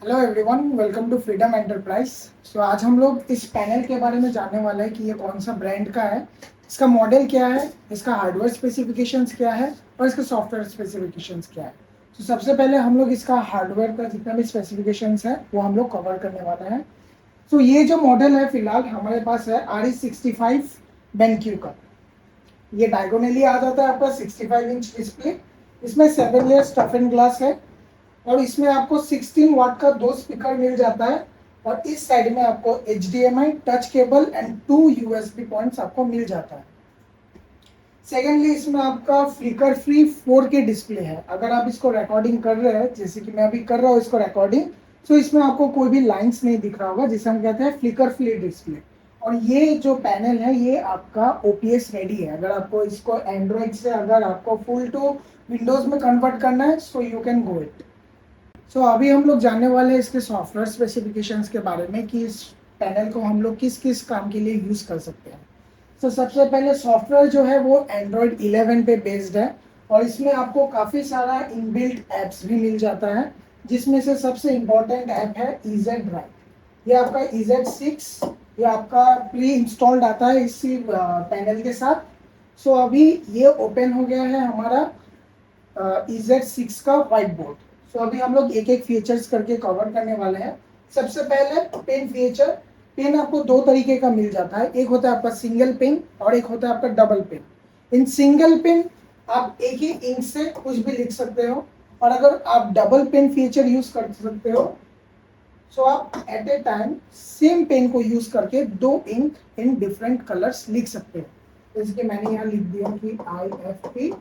Hello everyone, welcome to freedom enterprise. So आज हम लोग इस पैनल के बारे में जानने वाले हैं कि ये कौन सा ब्रांड का है, इसका मॉडल क्या है, इसका हार्डवेयर स्पेसिफिकेशंस क्या है और इसका सॉफ्टवेयर स्पेसिफिकेशंस क्या है। तो सबसे पहले हम लोग इसका हार्डवेयर का जितना भी स्पेसिफिकेशंस है वो हम लोग कवर करने वाले हैं। तो ये जो मॉडल है फिलहाल हमारे पास है RE65 BenQ का। ये डायगोनली आ जाता है आपका 65 इंच डिस्प्ले। इसमें 7 लेयर स्टफ एंड ग्लास है और इसमें आपको 16 वाट का 2 स्पीकर मिल जाता है और इस साइड में आपको HDMI touch cable and 2 USB points आपको मिल जाता है। सेकेंडली इसमें आपका फ्लिकर फ्री 4K डिस्प्ले है। अगर आप इसको रिकॉर्डिंग कर रहे हैं जैसे कि मैं अभी कर रहा हूँ इसको रिकॉर्डिंग, तो इसमें आपको कोई भी लाइंस नहीं दिख रहा होगा, जिसे हम कहते हैं फ्लिकर फ्री डिस्प्ले। और ये जो पैनल है ये आपका OPS रेडी है। अगर आपको इसको एंड्रॉइड से अगर आपको फुल टू विंडोज में कन्वर्ट करना है so you can go it. So अभी हम लोग जानने वाले हैं इसके सॉफ्टवेयर स्पेसिफिकेशंस के बारे में कि इस पैनल को हम लोग किस किस काम के लिए यूज़ कर सकते हैं। तो सबसे पहले सॉफ्टवेयर जो है वो एंड्रॉयड 11 पे बेस्ड है और इसमें आपको काफ़ी सारा इनबिल्ट ऐप्स भी मिल जाता है, जिसमें से सबसे इम्पोर्टेंट ऐप है EZ ड्राइव। ये आपका EZ6 ये आपका प्री इंस्टॉल्ड आता है इसी पैनल के साथ। सो अभी ये ओपन हो गया है हमारा EZ6 का व्हाइट बोर्ड। सो अभी हम लोग एक एक फीचर्स करके कवर करने वाले हैं। सबसे पहले पेन फीचर। पेन आपको दो तरीके का मिल जाता है, एक होता है आपका सिंगल पेन और एक होता है आपका double pen. In single pen आप एक ही इंक से कुछ भी लिख सकते हो और अगर आप डबल पेन फीचर यूज कर सकते हो सो आप at a time same pen को यूज करके दो इंक इन डिफरेंट कलर्स लिख सकते हो। जैसे कि मैंने यहाँ लिख दिया कि IFP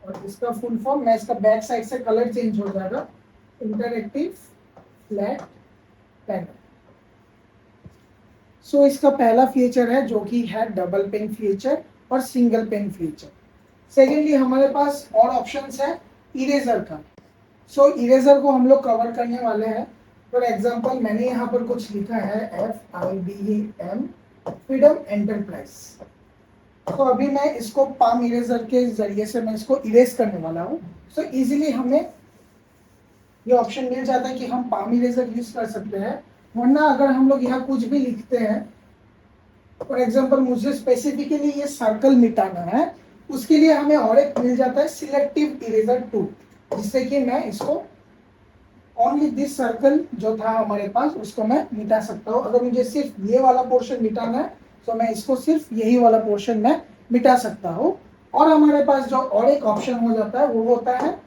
और इसका फुल फॉर्म, मैं इसका बैक साइड से कलर चेंज हो जाएगा, इंटरएक्टिव फ्लैट पैनल। सो इसका पहला फीचर है जो कि है डबल पेन फीचर और सिंगल पेन फीचर। सेकेंडली हमारे पास और ऑप्शंस है इरेजर का। सो इरेजर को हम लोग कवर करने वाले हैं। फॉर एग्जांपल मैंने यहाँ पर कुछ लिखा है FIDEM फ्रीडम एंटरप्राइज। तो अभी मैं इसको पाम इरेजर के जरिए से मैं इसको इरेज करने वाला हूँ। सो इजीली हमें ये ऑप्शन मिल जाता है कि हम पाम इरेजर यूज कर सकते हैं। वरना अगर हम लोग यहाँ कुछ भी लिखते हैं, फॉर एग्जांपल मुझे स्पेसिफिकली ये सर्कल मिटाना है, उसके लिए हमें और एक मिल जाता है सिलेक्टिव इरेजर टूल, जिससे कि मैं इसको ओनली दिस सर्कल जो था हमारे पास उसको मैं मिटा सकता हूँ। अगर मुझे सिर्फ ये वाला पोर्शन मिटाना है तो मैं इसको सिर्फ यही वाला पोर्शन में मिटा सकता हूँ। और हमारे पास जो और एक ऑप्शन हो जाता है वो होता है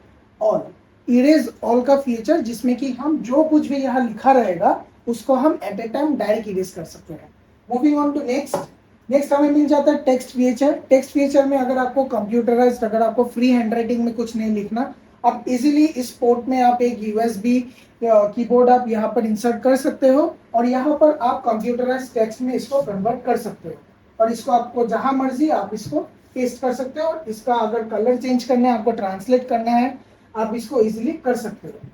ऑल, इरेज ऑल का फीचर, जिसमें कि हम जो कुछ भी यहाँ लिखा रहेगा उसको हम at a time direct erase कर सकते हैं। मूविंग ऑन टू नेक्स्ट हमें मिल जाता है टेक्स्ट फीचर। टेक्स्ट फीचर में अगर आपको कंप्यूटराइज्ड, अगर आपको फ्री हैंडराइटिंग में कुछ नहीं लिखना, आप इजीली इस पोर्ट में आप एक USB कीबोर्ड आप यहाँ पर इंसर्ट कर सकते हो और यहाँ पर आप कंप्यूटराइज्ड टेक्स्ट में इसको कन्वर्ट कर सकते हो और इसको आपको जहां मर्जी आप इसको पेस्ट कर सकते हो। और इसका अगर कलर चेंज करना है, आपको ट्रांसलेट करना है, आप इसको इजीली कर सकते हो।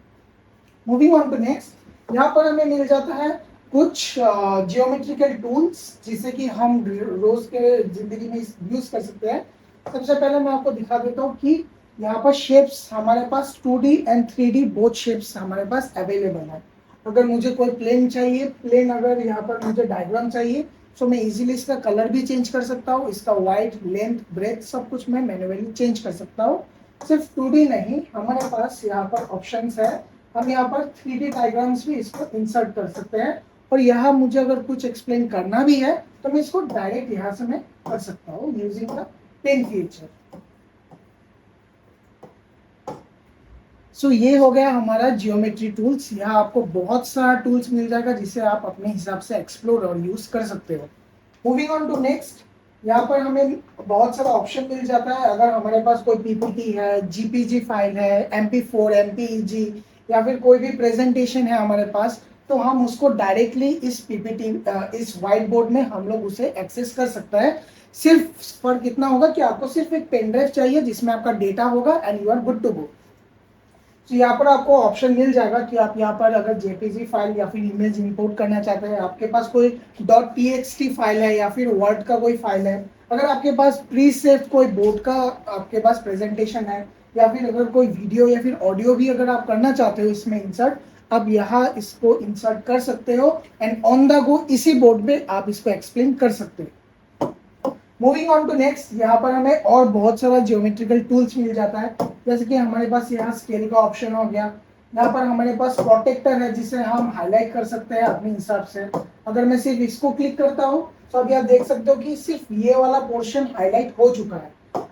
मूविंग ऑन टू नेक्स्ट, यहाँ पर हमें मिल जाता है कुछ जियोमेट्रिकल टूल्स जिसे कि हम रोज के जिंदगी में यूज कर सकते हैं। सबसे पहले मैं आपको दिखा देता हूँ कि यहाँ पर शेप्स हमारे पास 2D and 3D both shapes हमारे पास अवेलेबल है। अगर मुझे कोई प्लेन चाहिए, प्लेन अगर यहाँ पर मुझे डायग्राम चाहिए तो मैं इजीली इसका कलर भी चेंज कर सकता हूँ, इसका वाइड लेंथ ब्रेथ सब कुछ मैं मैन्युअली चेंज कर सकता हूँ। सिर्फ 2D नहीं, हमारे पास यहाँ पर ऑप्शंस है, हम यहाँ पर 3D डायग्राम्स भी इसको इंसर्ट कर सकते हैं। और यहाँ मुझे अगर कुछ एक्सप्लेन करना भी है तो मैं इसको डायरेक्ट यहाँ से मैं कर सकता हूँ यूजिंग द पेन फीचर। सो ये हो गया हमारा जियोमेट्री टूल्स। यहाँ आपको बहुत सारा टूल्स मिल जाएगा जिसे आप अपने हिसाब से एक्सप्लोर और यूज कर सकते हो। मूविंग ऑन टू नेक्स्ट, यहाँ पर हमें बहुत सारा ऑप्शन मिल जाता है। अगर हमारे पास कोई PPT है, GPG फाइल है, MP4 MPEG या फिर कोई भी प्रेजेंटेशन है हमारे पास, तो हम उसको डायरेक्टली इस PPT इस व्हाइट बोर्ड में हम लोग उसे एक्सेस कर सकते हैं। सिर्फ फर्क इतना होगा कि आपको सिर्फ एक पेन ड्राइव चाहिए जिसमें आपका डेटा होगा and you are good to go. तो यहाँ पर आपको ऑप्शन मिल जाएगा कि आप यहाँ पर अगर JPG फाइल या फिर इमेज इंपोर्ट करना चाहते हैं, आपके पास कोई .txt फाइल है या फिर वर्ड का कोई फाइल है, अगर आपके पास प्री सेव कोई बोर्ड का आपके पास प्रेजेंटेशन है या फिर अगर कोई वीडियो या फिर ऑडियो भी अगर आप करना चाहते हो इसमें इंसर्ट, आप यहाँ इसको इंसर्ट कर सकते हो एंड ऑन द गो इसी बोर्ड पे आप इसको एक्सप्लेन कर सकते हो। मूविंग ऑन टू नेक्स्ट, यहाँ पर हमें और बहुत सारा जियोमेट्रिकल टूल्स मिल जाता है, जैसे कि हमारे पास यहाँ स्केल का ऑप्शन हो गया, यहाँ पर हमारे पास प्रोटेक्टर है जिसे हम हाईलाइट कर सकते हैं अपने हिसाब से। अगर मैं सिर्फ इसको क्लिक करता हूँ तो अब यहाँ देख सकते हो कि सिर्फ ये वाला पोर्शन हाईलाइट हो चुका है।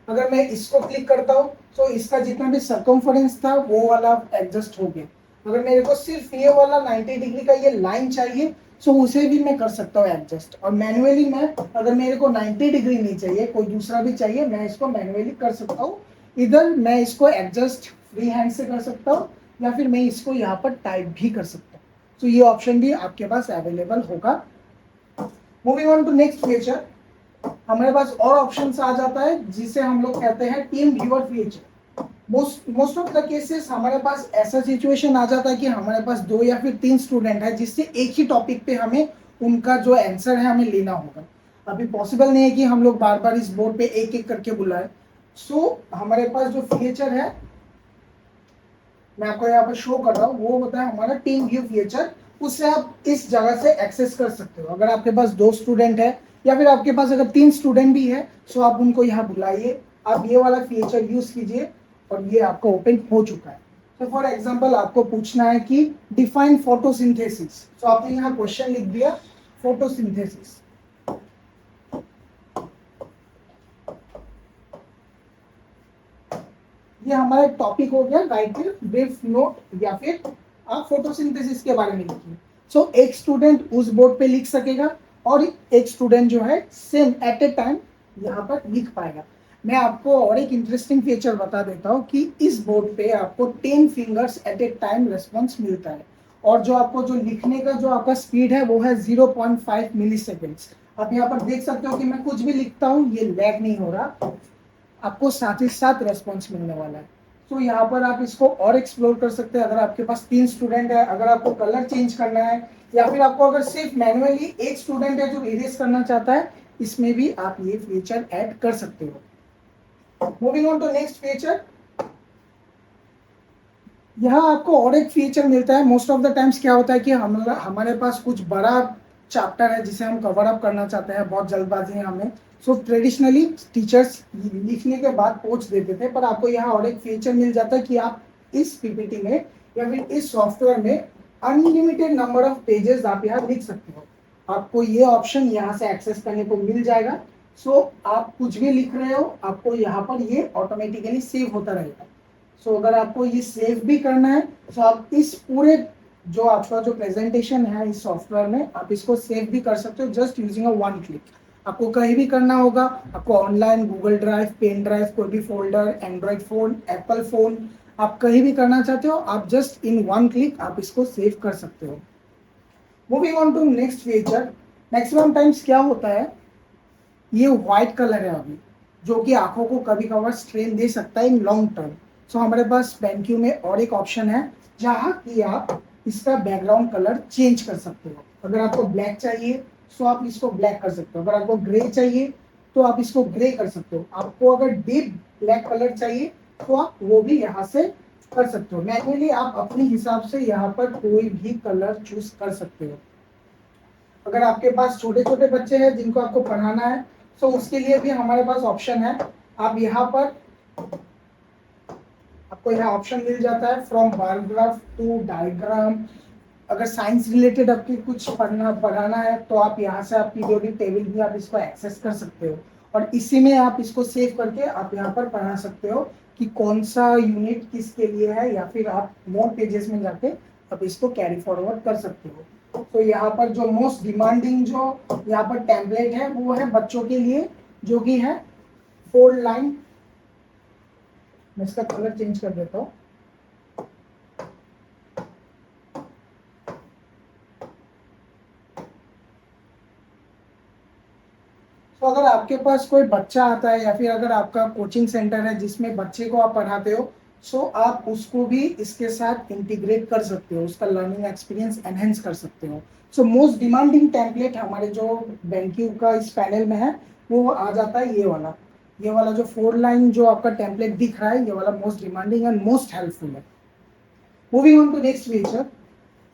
अगर मैं इसको क्लिक करता हूँ तो इसका जितना भी सर्कमफरेंस था वो वाला एडजस्ट हो गया। अगर मेरे को सिर्फ ये वाला 90 डिग्री का ये लाइन चाहिए सो उसे भी मैं कर सकता हूँ एडजस्ट, और मैनुअली मैं अगर मेरे को 90 डिग्री नहीं चाहिए, कोई दूसरा भी चाहिए, मैं इसको मैनुअली कर सकता हूँ। इधर मैं इसको एडजस्ट फ्री हैंड से कर सकता हूँ या फिर मैं इसको यहाँ पर टाइप भी कर सकता हूँ। तो ये ऑप्शन भी आपके पास अवेलेबल होगा। Moving on to next feature, हमारे पास और ऑप्शन आ जाता है जिसे हम लोग कहते हैं team viewer feature. Most of the cases हमारे पास ऐसा सिचुएशन आ जाता है कि हमारे पास 2 या फिर 3 स्टूडेंट है जिससे एक ही टॉपिक पे हमें उनका जो आंसर है हमें लेना होगा। अभी पॉसिबल नहीं है कि हम लोग बार बार इस बोर्ड पे एक एक करके बुलाए। सो हमारे पास जो फीचर है मैं आपको यहाँ पर शो कर रहा हूँ वो होता है हमारा टीम व्यू फीचर। उससे आप इस जगह से एक्सेस कर सकते हो। अगर आपके पास 2 स्टूडेंट है या फिर आपके पास अगर 3 स्टूडेंट भी है सो आप उनको यहाँ बुलाइए, आप ये वाला फीचर यूज कीजिए और ये आपका ओपन हो चुका है। तो फॉर एग्जांपल आपको पूछना है कि डिफाइन फोटोसिंथेसिस, तो आपने यहाँ क्वेश्चन लिख दिया फोटोसिंथेसिस। ये हमारा एक टॉपिक हो गया, राइट ब्रीफ नोट या फिर आप फोटोसिंथेसिस के बारे में लिखिए। सो एक स्टूडेंट उस बोर्ड पे लिख सकेगा और एक स्टूडेंट जो है सेम एट ए टाइम यहाँ पर लिख पाएगा। मैं आपको और एक इंटरेस्टिंग फीचर बता देता हूँ कि इस बोर्ड पे आपको 10 fingers eight a time response मिलता है और जो आपको जो लिखने का जो आपका स्पीड है वो है 0.5 मिली सेकेंड्स। आप यहाँ पर देख सकते हो कि मैं कुछ भी लिखता हूँ ये लैग नहीं हो रहा, आपको साथ ही साथ रेस्पॉन्स मिलने वाला है। तो यहाँ पर आप इसको और एक्सप्लोर कर सकते हैं। अगर आपके पास 3 स्टूडेंट है, अगर आपको कलर चेंज करना है या फिर आपको अगर सिर्फ मैनुअली एक स्टूडेंट है जो इरेज करना चाहता है, इसमें भी आप ये फीचर ऐड कर सकते हो। Moving on to next feature, यहाँ आपको और एक फीचर मिलता है। मोस्ट ऑफ द टाइम्स क्या होता है कि हमारे पास कुछ बड़ा चैप्टर है जिसे हम कवर अप करना चाहते हैं, बहुत जल्दबाजी है हमें। सो ट्रेडिशनली टीचर्स लिखने के बाद पोच देते थे, पर आपको यहाँ और एक फीचर मिल जाता है कि आप इस पीपीटी में या फिर इस सॉफ्टवेयर में अनलिमिटेड नंबर ऑफ पेजेस आप यहाँ लिख सकते हो। आपको ये ऑप्शन यहाँ से एक्सेस करने को मिल जाएगा। सो आप कुछ भी लिख रहे हो आपको यहाँ पर ये ऑटोमेटिकली सेव होता रहेगा। सो अगर आपको ये सेव भी करना है तो आप इस पूरे जो आपका जो प्रेजेंटेशन है इस सॉफ्टवेयर में आप इसको सेव भी कर सकते हो जस्ट यूजिंग अ 1 क्लिक। आपको कहीं भी करना होगा, आपको online Google drive, pen drive, कोई भी folder, Android phone, Apple phone, आप कहीं भी करना चाहते हो आप जस्ट इन 1 क्लिक आप इसको सेव कर सकते हो। Moving on to next feature, maximum times क्या होता है ये व्हाइट कलर है अभी जो कि आंखों को कभी कभार स्ट्रेन दे सकता है इन लॉन्ग टर्म। सो हमारे पास BenQ में और एक ऑप्शन है जहाँ कि आप इसका बैकग्राउंड कलर चेंज कर सकते हो। अगर आपको ब्लैक चाहिए तो आप इसको ब्लैक कर सकते हो, अगर आपको ग्रे चाहिए तो आप इसको ग्रे कर सकते हो, आपको अगर डीप ब्लैक कलर चाहिए तो आप वो भी यहाँ से कर सकते हो। मैनुअली आप अपने हिसाब से यहाँ पर कोई भी कलर चूज कर सकते हो। अगर आपके पास छोटे छोटे बच्चे हैं जिनको आपको पढ़ाना है तो उसके लिए भी हमारे पास ऑप्शन है। आप यहाँ पर आपको यहाँ ऑप्शन मिल जाता है from bar graph to diagram. अगर साइंस रिलेटेड आपकी कुछ पढ़ाना है तो आप यहाँ से आप पीरियोडिक टेबल भी आप इसको एक्सेस कर सकते हो और इसी में आप इसको सेव करके आप यहाँ पर पढ़ा सकते हो कि कौन सा यूनिट किसके लिए है, या फिर आप मोर पेजेस में जाके आप इसको कैरी फॉरवर्ड कर सकते हो। तो यहाँ पर जो मोस्ट डिमांडिंग जो यहाँ पर टेम्पलेट है वो है बच्चों के लिए, जो कि है 4 लाइन। मैं इसका कलर चेंज कर देता हूँ। तो अगर आपके पास कोई बच्चा आता है या फिर अगर आपका कोचिंग सेंटर है जिसमें बच्चे को आप पढ़ाते हो सो आप उसको भी इसके साथ इंटीग्रेट कर सकते हो, उसका लर्निंग एक्सपीरियंस एनहेंस कर सकते हो। सो मोस्ट डिमांडिंग टेम्पलेट हमारे जो BenQ का इस पैनल में है वो आ जाता है ये वाला जो 4 लाइन जो आपका टेम्पलेट दिख रहा है ये वाला most demanding and most helpful है। Moving on to next feature,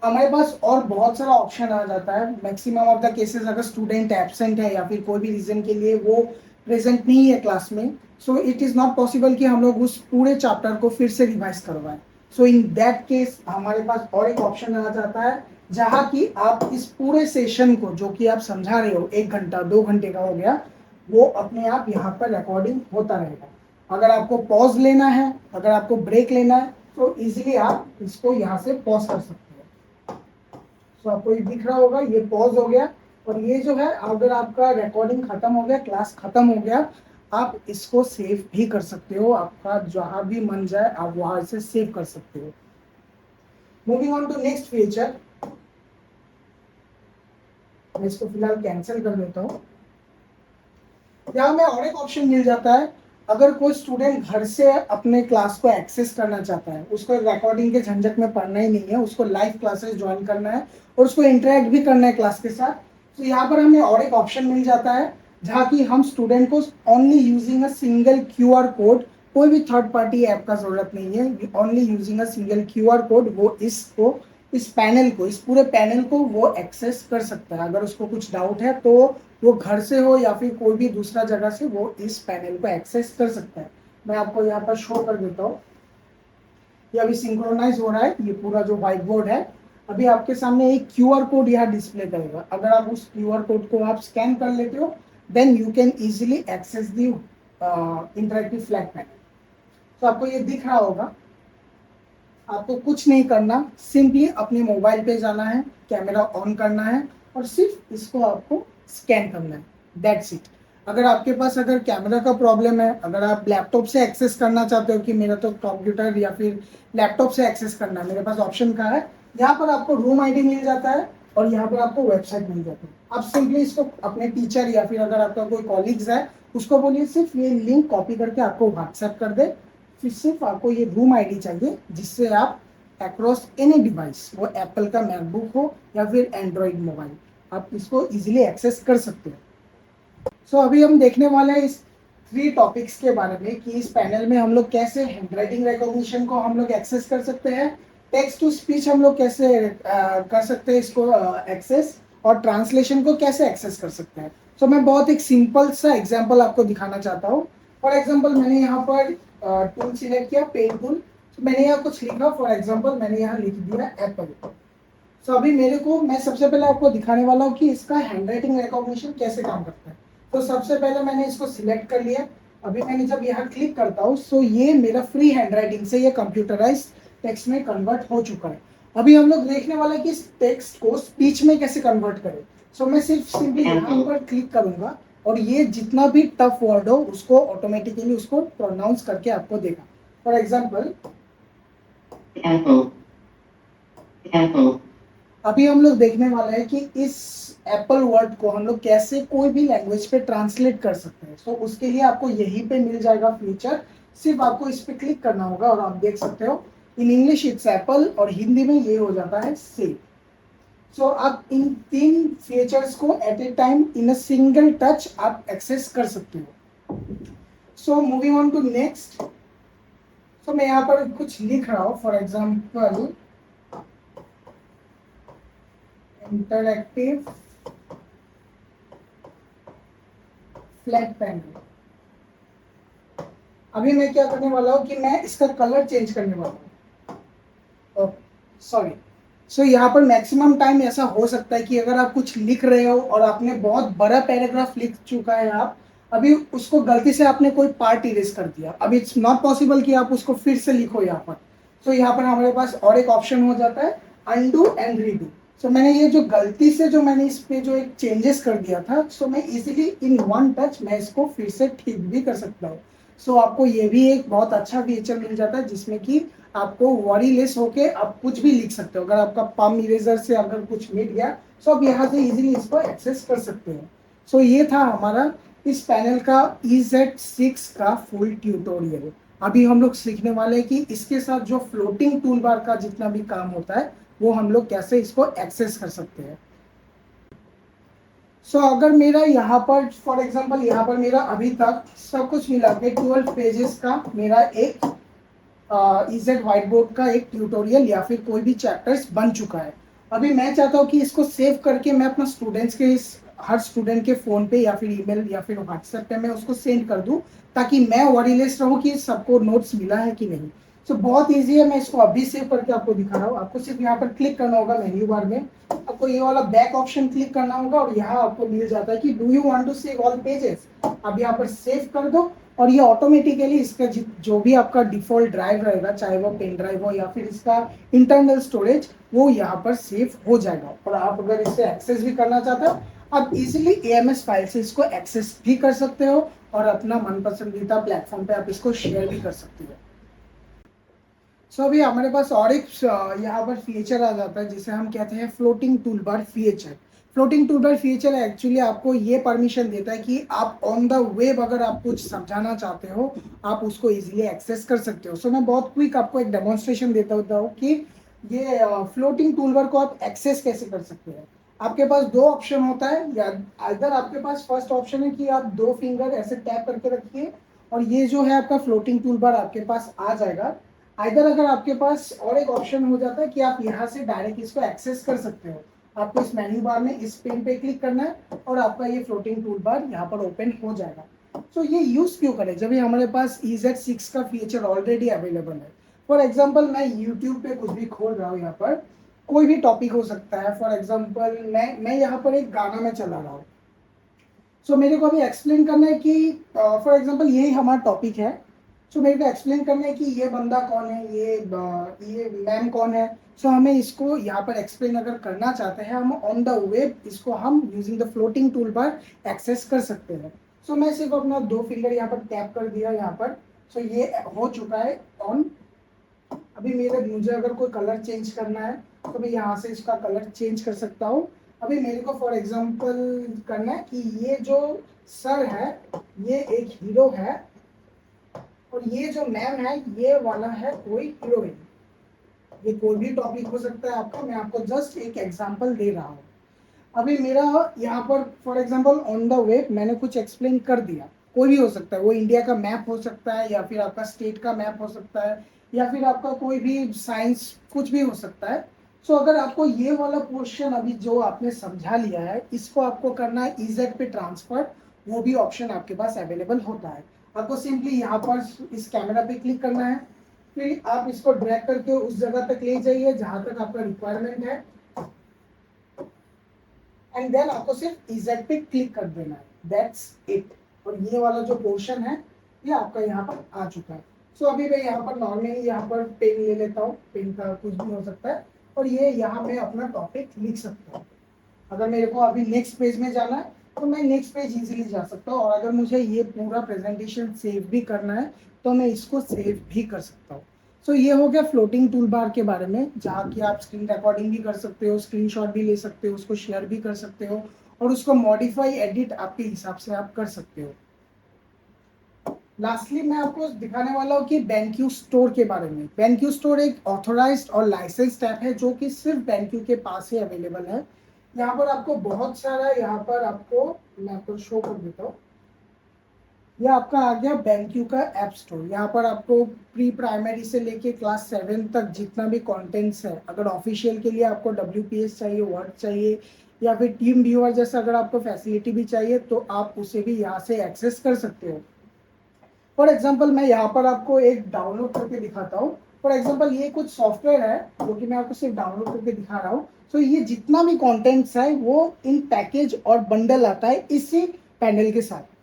हमारे पास और बहुत सारा ऑप्शन आ जाता है। मैक्सिमम ऑफ द केसेस अगर स्टूडेंट एब्सेंट है या फिर कोई भी रीजन के लिए वो प्रेजेंट नहीं है क्लास में, so it is not possible कि हम लोग उस पूरे चैप्टर को फिर से रिवाइज करवाएं। सो इन दैट केस हमारे पास और एक ऑप्शन आ जाता है जहाँ की आप इस पूरे सेशन को जो कि आप समझा रहे हो 1 घंटा 2 घंटे का हो गया, वो अपने आप यहाँ पर रिकॉर्डिंग होता रहेगा। अगर आपको पॉज लेना है, अगर आपको ब्रेक लेना है, तो इजीली आप इसको यहाँ से पॉज कर सकते हो। तो आपको ये दिख रहा होगा, ये पॉज हो गया। और ये जो है, अगर आपका रिकॉर्डिंग खत्म हो गया, क्लास खत्म हो गया, आप इसको सेव भी कर सकते हो। आपका जहाँ भी मन जाए आप वहां से सेव कर सकते हो। Moving on to next feature, मैं इसको फिलहाल कैंसिल कर देता हूँ। यहाँ में और एक ऑप्शन मिल जाता है, अगर कोई स्टूडेंट घर से अपने क्लास को एक्सेस करना चाहता है, उसको रिकॉर्डिंग के झंझट में पढ़ना ही नहीं है, उसको लाइव क्लासेस ज्वाइन करना है और उसको इंटरेक्ट भी करना है क्लास के साथ, तो यहाँ पर हमें और एक ऑप्शन मिल जाता है जहाँ की हम स्टूडेंट को only using a single QR code, कोई भी थर्ड पार्टी ऐप का जरूरत नहीं है, only using a single QR code, वो इसको इस पैनल को, इस पूरे पैनल को वो एक्सेस कर सकता है। अगर उसको कुछ डाउट है तो वो घर से हो या फिर कोई भी दूसरा जगह से वो इस पैनल को एक्सेस कर सकता है। मैं आपको यहाँ पर शो कर देता हूँ। ये अभी सिंक्रोनाइज हो रहा है, ये पूरा जो व्हाइट बोर्ड है। अभी आपके सामने एक QR कोड यहाँ डिस्प्ले करेगा। अगर आप उस QR कोड को आप स्कैन कर लेते हो, then you can easily access the interactive flat panel. तो आपको ये दिख रहा होगा। आपको कुछ नहीं करना, सिंपली अपने मोबाइल पे जाना है, कैमरा ऑन करना है और सिर्फ इसको आपको स्कैन करना है, दैट्स इट। अगर आपके पास अगर कैमरा का प्रॉब्लम है, अगर आप लैपटॉप से एक्सेस करना चाहते हो कि मेरा तो कंप्यूटर या फिर लैपटॉप से एक्सेस करना है, मेरे पास ऑप्शन कहाँ है, यहाँ पर आपको रूम आईडी मिल जाता है और यहाँ पर आपको वेबसाइट मिल जाती है। आप सिंपली इसको अपने टीचर या फिर अगर आपका कोई कॉलीग्स है उसको बोलिए सिर्फ ये लिंक कॉपी करके आपको व्हाट्सएप कर दे। फिर सिर्फ आपको ये रूम आईडी चाहिए जिससे आप अक्रॉस एनी डिवाइस, वो एप्पल का मैकबुक हो या फिर एंड्रॉइड मोबाइल, आप इसको इजीली एक्सेस कर सकते हो। सो अभी हम देखने वाले हैं इस 3 टॉपिक्स के बारे में कि इस पैनल में हम लोग कैसे हैंडराइटिंग रिकॉग्निशन को हम लोग एक्सेस कर सकते हैं, टेक्स्ट टू स्पीच हम लोग कैसे कर सकते हैं इसको एक्सेस, और ट्रांसलेशन को कैसे एक्सेस कर सकते हैं। सो मैं बहुत एक सिंपल सा एग्जांपल आपको दिखाना चाहता हूँ। फॉर एग्जांपल मैंने यहाँ पर टूल सिलेक्ट किया, पेन टूल। मैंने यहाँ कुछ लिखा, फॉर एग्जांपल मैंने यहाँ लिख दिया एप्पल। सो अभी मेरे को, मैं सबसे पहले आपको दिखाने वाला हूँ कि इसका हैंडराइटिंग रिकॉग्निशन कैसे काम करता है। तो सबसे पहले मैंने इसको सिलेक्ट कर लिया। अभी मैंने जब यहाँ क्लिक करता हूँ, सो ये मेरा फ्री हैंडराइटिंग से ये कंप्यूटराइज टेक्स्ट में कन्वर्ट हो चुका है। अभी हम लोग देखने वाला है कि इस टेक्स्ट को स्पीच में कैसे कन्वर्ट करें। सो मैं सिर्फ सिंपली यहाँ पर क्लिक करूंगा और ये जितना भी टफ वर्ड हो उसको ऑटोमेटिकली उसको प्रोनाउंस करके आपको देगा। फॉर एग्जाम्पल, अभी हम लोग देखने वाले हैं कि इस एप्पल वर्ड को हम लोग कैसे कोई भी लैंग्वेज पे ट्रांसलेट कर सकते हैं। सो उसके लिए आपको यहीं पे मिल जाएगा फीचर, सिर्फ आपको इस पे क्लिक करना होगा और आप देख सकते हो इन इंग्लिश इट्स एप्पल और हिंदी में ये हो जाता है सेव। सो आप इन 3 फीचर्स को at a time in a single touch आप एक्सेस कर सकते हो। So moving on to next, so मैं यहाँ पर कुछ लिख रहा हूँ। For example, interactive flat panel. अभी मैं क्या करने वाला हूँ कि मैं इसका कलर चेंज करने वाला हूँ। सॉरी। सो यहाँ पर मैक्सिमम टाइम ऐसा हो सकता है कि अगर आप कुछ लिख रहे हो और आपने बहुत बड़ा पैराग्राफ लिख चुका है, आप अभी उसको गलती से आपने कोई पार्ट इरेज कर दिया, अभी इट्स नॉट पॉसिबल कि आप उसको फिर से लिखो यहाँ पर। तो यहाँ पर हमारे पास और एक ऑप्शन हो जाता है अनडू एंड रीडू। सो मैंने ये जो गलती से जो मैंने इस पे जो एक चेंजेस कर दिया था, सो मैं इजीली इन वन टच मैं इसको फिर से ठीक भी कर सकता हूँ। सो आपको ये भी एक बहुत अच्छा फीचर मिल जाता है जिसमें कि आपको वरी लेस होके आप कुछ भी लिख सकते हो। अगर आपका पम इरेजर से अगर कुछ मिट गया, सो आप यहाँ से इजीली इसको एक्सेस कर सकते हो। सो ये था हमारा इस पैनल का EZ6 का फुल ट्यूटोरियल। अभी हम लोग सीखने वाले हैं कि इसके साथ जो फ्लोटिंग टूल बार का जितना भी काम होता है वो हम लोग कैसे इसको एक्सेस कर सकते हैं। सो अगर मेरा यहाँ पर फॉर एग्जांपल यहाँ पर मेरा अभी तक सब कुछ मिला के 12 पेजेस का मेरा एक EZ व्हाइट बोर्ड का एक ट्यूटोरियल या फिर कोई भी चैप्टर्स बन चुका है। अभी मैं चाहता हूँ कि इसको सेव करके मैं अपना स्टूडेंट्स के हर स्टूडेंट के फ़ोन पे या फिर ईमेल या फिर व्हाट्सएप पे मैं उसको सेंड कर दूँ, ताकि मैं वरीलेस रहूँ कि सबको नोट्स मिला है कि नहीं। सो बहुत ईजी है, मैं इसको अभी सेव करके आपको दिखा रहा हूँ। आपको सिर्फ यहाँ पर क्लिक करना होगा मेन्यू बार में, आपको ये वाला बैक ऑप्शन क्लिक करना होगा और यहाँ आपको मिल जाता है कि do you want to save all pages. अब यहाँ पर सेव कर दो और ये ऑटोमेटिकली इसका जो भी आपका डिफॉल्ट ड्राइव रहेगा, चाहे वो पेन ड्राइव हो या फिर इसका इंटरनल स्टोरेज, वो यहाँ पर सेव हो जाएगा। और आप अगर इसे एक्सेस भी करना चाहते हो, आप इजीली AMS फाइल से इसको एक्सेस भी कर सकते हो और अपना मन पसंदीदा प्लेटफॉर्म पे आप इसको शेयर भी कर सकते हो। सो अभी हमारे पास और एक यहाँ पर फीचर आ जाता है जिसे हम कहते हैं floating toolbar feature. Floating toolbar feature actually आपको ये परमिशन देता है कि आप ऑन द वेब अगर आप कुछ समझाना चाहते हो, आप उसको इजीली एक्सेस कर सकते हो। सो मैं बहुत क्विक आपको एक डेमोन्स्ट्रेशन देता होता हूँ कि ये फ्लोटिंग टूलबार को आप एक्सेस कैसे कर सकते हैं। आपके पास दो ऑप्शन होता है, या अगर आपके पास फर्स्ट ऑप्शन है कि आप दो फिंगर ऐसे टैप करके रखिए और ये जो है आपका फ्लोटिंग टूलबार आपके पास आ जाएगा। इधर अगर आपके पास और एक ऑप्शन हो जाता है कि आप यहाँ से डायरेक्ट इसको एक्सेस कर सकते हो। आपको इस मेन्यू बार में इस पेन पे क्लिक करना है और आपका ये फ्लोटिंग टूल बार यहाँ पर ओपन हो जाएगा। तो ये यूज क्यों करें जब ये हमारे पास EZ6 का फीचर ऑलरेडी अवेलेबल है। फॉर एग्जाम्पल मैं यूट्यूब पे कुछ भी खोल रहा हूँ, यहाँ पर कोई भी टॉपिक हो सकता है। फॉर एग्जाम्पल मैं यहाँ पर एक गाना में चला रहा हूँ। सो मेरे को अभी एक्सप्लेन करना है कि फॉर एग्जाम्पल यही हमारा टॉपिक है। सो मेरे को एक्सप्लेन करना है कि ये बंदा कौन है, ये मैम कौन है। सो हमें इसको यहाँ पर एक्सप्लेन अगर करना चाहते हैं, हम ऑन द वेब इसको हम यूजिंग द फ्लोटिंग टूल पर एक्सेस कर सकते हैं। सो मैं सिर्फ अपना दो फिंगर यहाँ पर टैप कर दिया यहाँ पर। सो ये हो चुका है ऑन। अभी मुझे अगर कोई कलर चेंज करना है तो मैं यहाँ से इसका कलर चेंज कर सकता हूँ। अभी मेरे को फॉर एग्जांपल करना है कि ये जो सर है ये एक हीरो है और ये जो मैम है ये वाला है कोई हीरोइन। ये कोई भी टॉपिक हो सकता है आपका, मैं आपको जस्ट एक एग्जांपल दे रहा हूँ। अभी मेरा यहाँ पर for example on the web मैंने कुछ एक्सप्लेन कर दिया। कोई भी हो सकता है, वो इंडिया का मैप हो सकता है या फिर आपका स्टेट का मैप हो सकता है या फिर आपका कोई भी साइंस कुछ भी हो सकता है। सो अगर आपको ये वाला पोर्शन अभी जो आपने समझा लिया है इसको आपको करना है EZ पे ट्रांसफर, वो भी ऑप्शन आपके पास अवेलेबल होता है। आपको सिंपली यहाँ पर इस कैमरा पे क्लिक करना है, फिर आप इसको ड्रैग करके उस जगह तक ले जाइए जहां तक आपका रिक्वायरमेंट है एंड देन आपको सिर्फ EZ पे क्लिक कर देना है। That's it. और ये वाला जो पोर्शन है ये आपका यहाँ पर आ चुका है। सो अभी मैं यहाँ पर नॉर्मली यहाँ पर पेन ले लेता हूँ, पेन का कुछ भी हो सकता है और ये यहाँ मैं अपना टॉपिक लिख सकता हूँ। अगर मेरे को अभी नेक्स्ट पेज में जाना है तो मैं नेक्स्ट पेज इजीली जा सकता हूँ, और अगर मुझे ये पूरा प्रेजेंटेशन सेव भी करना है तो मैं इसको सेव भी कर सकता हूँ। सो ये हो गया फ्लोटिंग टूल बार के बारे में, जहाँ की आप स्क्रीन रिकॉर्डिंग भी कर सकते हो, स्क्रीनशॉट भी ले सकते हो, उसको शेयर भी कर सकते हो और उसको मॉडिफाई एडिट आपके हिसाब से आप कर सकते हो। लास्टली मैं आपको दिखाने वाला हूँ कि BenQ स्टोर के बारे में। BenQ स्टोर एक ऑथोराइज्ड और लाइसेंस्ड ऐप है जो कि सिर्फ BenQ के पास ही अवेलेबल है। यहाँ पर आपको बहुत सारा, यहाँ पर आपको मैं आपको शो कर देता हूँ। यह आपका आ गया BenQ का ऐप स्टोर। यहाँ पर आपको प्री प्राइमरी से लेके क्लास 7 तक जितना भी कंटेंट्स है, अगर ऑफिशियल के लिए आपको WPS चाहिए, वर्ड चाहिए या फिर टीम व्यूअर जैसा अगर आपको फैसिलिटी भी चाहिए तो आप उसे भी यहाँ से एक्सेस कर सकते हो। फॉर एग्जाम्पल मैं यहाँ पर आपको एक डाउनलोड करके दिखाता हूँ। फॉर एग्जाम्पल ये कुछ सॉफ्टवेयर है जो कि मैं आपको सिर्फ डाउनलोड करके दिखा रहा हूँ। सो ये जितना भी कंटेंट्स है वो इन पैकेज और बंडल आता है इसी पैनल के साथ।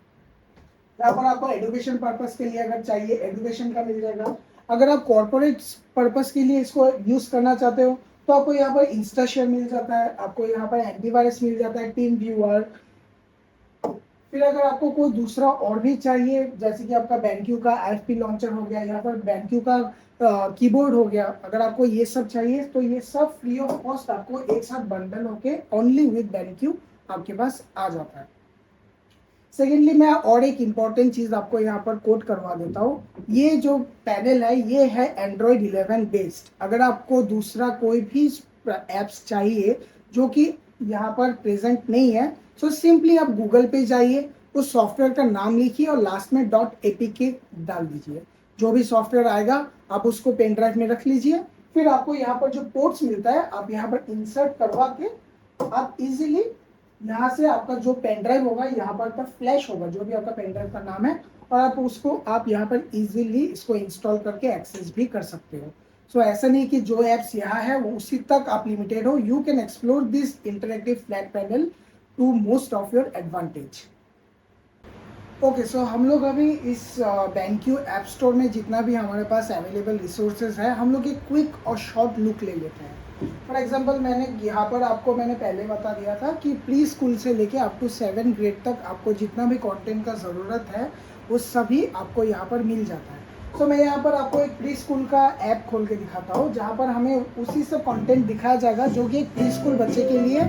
यहाँ पर आपको एजुकेशन पर्पस के लिए अगर चाहिए एजुकेशन का मिल जाएगा। अगर आप कॉर्पोरेट पर्पस के लिए इसको यूज करना चाहते हो तो आपको यहाँ पर इंस्टा शेयर मिल जाता है, आपको यहाँ पर एंटीवायरस मिल जाता है, टीम व्यूअर। फिर अगर आपको कोई दूसरा और भी चाहिए जैसे कि आपका BenQ का AFP लॉन्चर हो गया या फिर BenQ का कीबोर्ड हो गया, अगर आपको ये सब चाहिए तो ये सब फ्री ऑफ कॉस्ट आपको एक साथ बंडल होके ओनली विद BenQ आपके पास आ जाता है। सेकेंडली मैं और एक इम्पॉर्टेंट चीज आपको यहाँ पर कोट करवा देता हूँ। ये जो पैनल है ये है Android 11 बेस्ड। अगर आपको दूसरा कोई भी एप्स चाहिए जो कि यहाँ पर प्रेजेंट नहीं है, सो सिंपली आप गूगल पे जाइए, उस सॉफ्टवेयर का नाम लिखिए और लास्ट में .apk डाल दीजिए। जो भी सॉफ्टवेयर आएगा आप उसको पेन ड्राइव में रख लीजिए, फिर आपको यहाँ पर जो पोर्ट्स मिलता है आप यहाँ पर इंसर्ट करवा के आप इजीली यहाँ से आपका जो पेन ड्राइव होगा यहाँ पर फ्लैश होगा, जो भी आपका पेन ड्राइव का नाम है, और आप यहाँ पर इजीली इसको इंस्टॉल करके एक्सेस भी कर सकते हो। सो ऐसा नहीं कि जो एप्स यहाँ है वो उसी तक आप लिमिटेड हो, you can explore this interactive flat panel to most of your advantage. Okay, so हम लोग अभी इस BenQ ऐप स्टोर में जितना भी हमारे पास अवेलेबल रिसोर्सेज है हम लोग एक क्विक और शॉर्ट लुक ले लेते हैं। फॉर एग्जांपल मैंने यहाँ पर आपको मैंने पहले बता दिया था कि प्री स्कूल से लेके अप टू 7 ग्रेड तक आपको जितना भी कंटेंट का ज़रूरत है वो सभी आपको यहाँ पर मिल जाता है। तो मैं यहाँ पर आपको एक प्री स्कूल का ऐप खोल के दिखाता हूँ जहाँ पर हमें उसी सब कंटेंट दिखाया जाएगा जो कि एक प्री स्कूल बच्चे के लिए।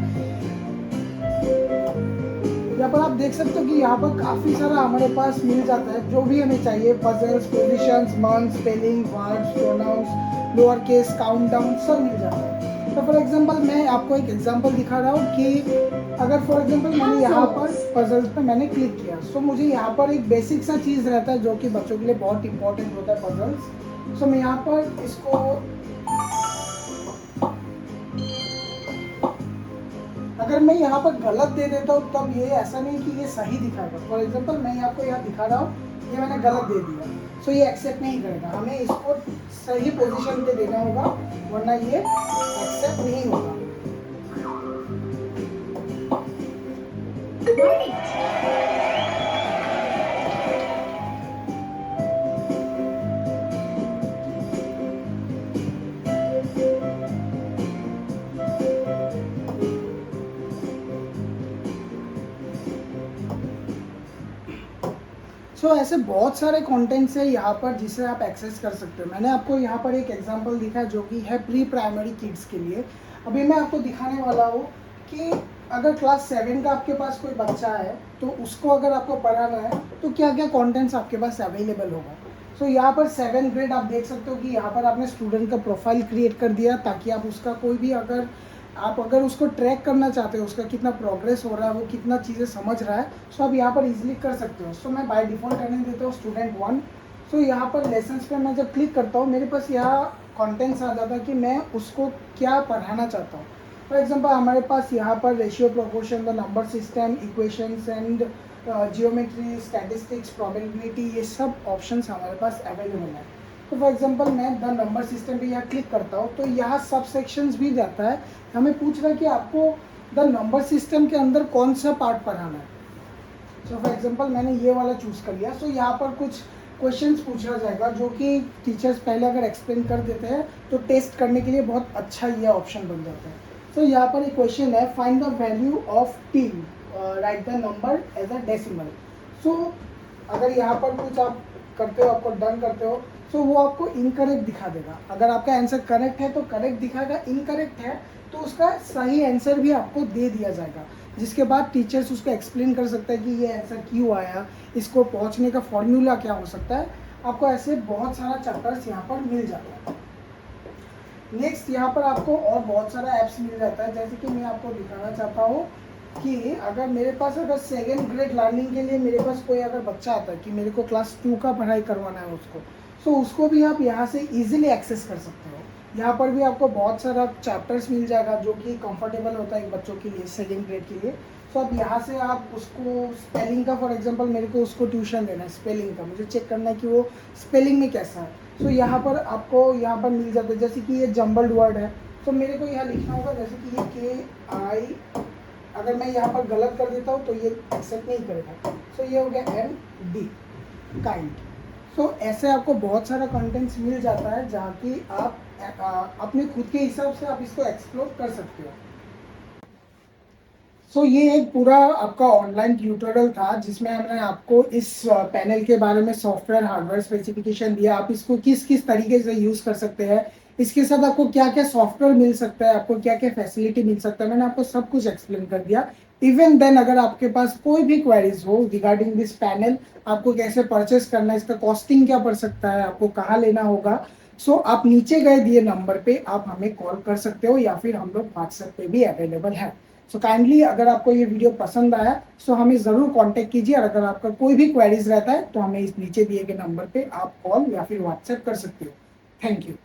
यहाँ पर आप देख सकते हो कि यहाँ पर काफ़ी सारा हमारे पास मिल जाता है जो भी हमें चाहिए, puzzles, positions, months, spelling, words, pronounce, lower case, countdown सब मिल जाता है। तो फॉर एग्जांपल मैं आपको एक एग्जांपल दिखा रहा हूँ कि अगर फॉर एग्जांपल मैंने यहाँ पर पजल्स पे मैंने क्लिक किया, सो मुझे यहाँ पर एक बेसिक सा चीज़ रहता है जो कि बच्चों के लिए बहुत इंपॉर्टेंट होता है, पजल्स। सो मैं यहाँ पर इसको अगर मैं यहाँ पर गलत दे देता हूँ तब ये ऐसा नहीं कि ये सही दिखाएगा। फॉर एग्जांपल मैं आपको यहाँ दिखा रहा हूँ ये मैंने गलत दे दिया, सो ये एक्सेप्ट नहीं करेगा, हमें इसको सही पोजीशन पे देना होगा वरना ये एक्सेप्ट नहीं होगा। सो ऐसे बहुत सारे कंटेंट्स है यहाँ पर जिसे आप एक्सेस कर सकते हो। मैंने आपको यहाँ पर एक एग्जांपल दिखा जो कि है प्री प्राइमरी किड्स के लिए। अभी मैं आपको दिखाने वाला हूँ कि अगर क्लास 7 का आपके पास कोई बच्चा है तो उसको अगर आपको पढ़ाना है तो क्या क्या कंटेंट्स आपके पास अवेलेबल होगा। सो यहाँ पर 7 ग्रेड आप देख सकते हो कि यहाँ पर आपने स्टूडेंट का प्रोफाइल क्रिएट कर दिया ताकि आप उसका कोई भी अगर उसको ट्रैक करना चाहते हो, उसका कितना प्रोग्रेस हो रहा है, वो कितना चीज़ें समझ रहा है, सो आप यहाँ पर इजीली कर सकते हो। सो मैं बाय डिफ़ॉल्ट करने देता हूँ स्टूडेंट 1। सो यहाँ पर लेसन्स पे मैं जब क्लिक करता हूँ मेरे पास यहाँ कंटेंट्स आ जाता है कि मैं उसको क्या पढ़ाना चाहता हूँ। फॉर एग्जांपल हमारे पास यहाँ पर ratio, proportion, the number system, equations and geometry, statistics, probability, ये सब ऑप्शंस हमारे पास अवेलेबल है। तो फॉर एग्जांपल मैं द नंबर सिस्टम पे यहाँ क्लिक करता हूँ तो यहाँ सब सेक्शंस भी जाता है, हमें पूछ रहा है कि आपको द नंबर सिस्टम के अंदर कौन सा पार्ट पढ़ाना है। सो फॉर एग्जांपल मैंने ये वाला चूज़ कर लिया। सो यहाँ पर कुछ क्वेश्चंस पूछा जाएगा जो कि टीचर्स पहले अगर एक्सप्लेन कर देते हैं तो टेस्ट करने के लिए बहुत अच्छा ये ऑप्शन बन जाता है। तो यहाँ पर एक क्वेश्चन है, find the value of T, write the number as a decimal. So अगर यहाँ पर कुछ आप करते हो, आपको डन करते हो, सो वो आपको इनकरेक्ट दिखा देगा। अगर आपका आंसर करेक्ट है तो करेक्ट दिखाएगा, इनकरेक्ट है तो उसका सही आंसर भी आपको दे दिया जाएगा, जिसके बाद टीचर्स उसको एक्सप्लेन कर सकते हैं कि ये आंसर क्यों आया, इसको पहुंचने का फॉर्मूला क्या हो सकता है। आपको ऐसे बहुत सारा चैप्टर्स यहाँ पर मिल जाता है। नेक्स्ट यहाँ पर आपको और बहुत सारा ऐप्स मिल जाता है, जैसे कि मैं आपको दिखाना चाहता हूँ कि अगर मेरे पास अगर 2nd ग्रेड लर्निंग के लिए मेरे पास कोई अगर बच्चा आता है कि मेरे को क्लास 2 का पढ़ाई करवाना है उसको, सो उसको भी आप यहाँ से इजीली एक्सेस कर सकते हो। यहाँ पर भी आपको बहुत सारा चैप्टर्स मिल जाएगा जो कि कंफर्टेबल होता है एक बच्चों के लिए 2nd ग्रेड के लिए। सो अब यहाँ से आप उसको स्पेलिंग का, फॉर एग्जांपल मेरे को उसको ट्यूशन देना है स्पेलिंग का, मुझे चेक करना है कि वो स्पेलिंग में कैसा है। सो यहाँ पर आपको यहाँ पर मिल जाता है, जैसे कि ये जम्बल्ड वर्ड है तो मेरे को यहाँ लिखना होगा, जैसे कि ये KI, अगर मैं यहाँ पर गलत कर देता हूँ तो ये एक्सेप्ट नहीं करेगा। सो ये हो गया MD, काइंड। सो ऐसे आपको बहुत सारा कंटेंट्स मिल जाता है जहाँ की आप अपने खुद के हिसाब से आप इसको एक्सप्लोर कर सकते हो। सो ये एक पूरा आपका ऑनलाइन ट्यूटोरियल था जिसमें हमने आपको इस पैनल के बारे में सॉफ्टवेयर हार्डवेयर स्पेसिफिकेशन दिया, आप इसको किस किस तरीके से यूज़ कर सकते हैं, इसके साथ आपको क्या क्या सॉफ्टवेयर मिल सकता है, आपको क्या क्या फैसिलिटी मिल सकता है, मैंने आपको सब कुछ एक्सप्लेन कर दिया। इवन देन अगर आपके पास कोई भी क्वेरीज हो रिगार्डिंग दिस पैनल, आपको कैसे परचेस करना है, इसका कॉस्टिंग क्या पड़ सकता है, आपको कहाँ लेना होगा, सो आप नीचे गए दिए नंबर पे आप हमें कॉल कर सकते हो या फिर हम लोग व्हाट्सएप पे भी अवेलेबल है। सो काइंडली अगर आपको ये वीडियो पसंद आया सो हमें ज़रूर कांटेक्ट कीजिए, और अगर आपका कोई भी क्वेरीज रहता है तो हमें इस नीचे दिए गए नंबर पे आप कॉल या फिर व्हाट्सएप कर सकते हो। Thank you.